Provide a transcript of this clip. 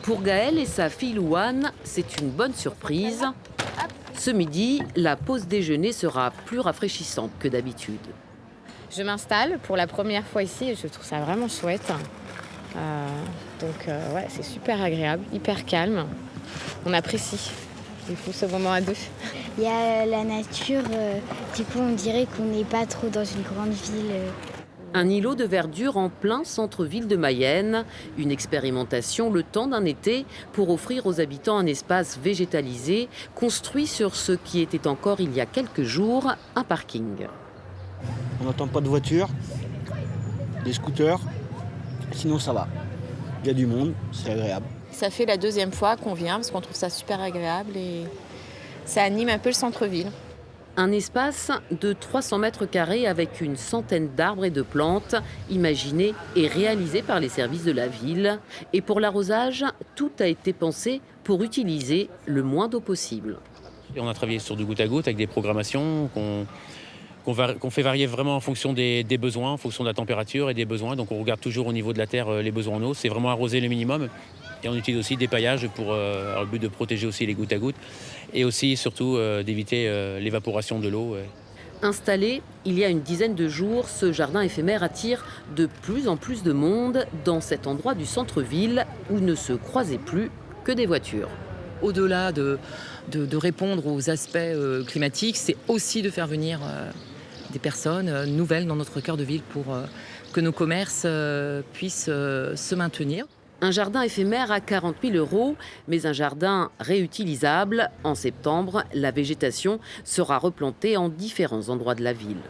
Pour Gaëlle et sa fille Louane, c'est une bonne surprise. Ce midi, la pause déjeuner sera plus rafraîchissante que d'habitude. Je m'installe pour la première fois ici et je trouve ça vraiment chouette. Ouais, c'est super agréable, hyper calme. On apprécie du coup ce moment à deux. Il y a la nature, du coup on dirait qu'on n'est pas trop dans une grande ville. Un îlot de verdure en plein centre-ville de Mayenne. Une expérimentation le temps d'un été pour offrir aux habitants un espace végétalisé construit sur ce qui était encore il y a quelques jours un parking. On n'entend pas de voitures, des scooters, sinon ça va. Il y a du monde, c'est agréable. Ça fait la deuxième fois qu'on vient parce qu'on trouve ça super agréable et ça anime un peu le centre-ville. Un espace de 300 mètres carrés avec une centaine d'arbres et de plantes, imaginé et réalisé par les services de la ville. Et pour l'arrosage, tout a été pensé pour utiliser le moins d'eau possible. Et on a travaillé sur du goutte à goutte avec des programmations qu'on fait varier vraiment en fonction des besoins, en fonction de la température et des besoins. Donc on regarde toujours au niveau de la terre les besoins en eau. C'est vraiment arroser le minimum. Et on utilise aussi des paillages pour le but de protéger aussi les gouttes à gouttes et aussi surtout d'éviter l'évaporation de l'eau. Installé il y a une dizaine de jours, ce jardin éphémère attire de plus en plus de monde dans cet endroit du centre-ville où ne se croisaient plus que des voitures. Au-delà de répondre aux aspects climatiques, c'est aussi de faire venir des personnes nouvelles dans notre cœur de ville pour que nos commerces puissent se maintenir. Un jardin éphémère à 40 000 €, mais un jardin réutilisable. En septembre, la végétation sera replantée en différents endroits de la ville.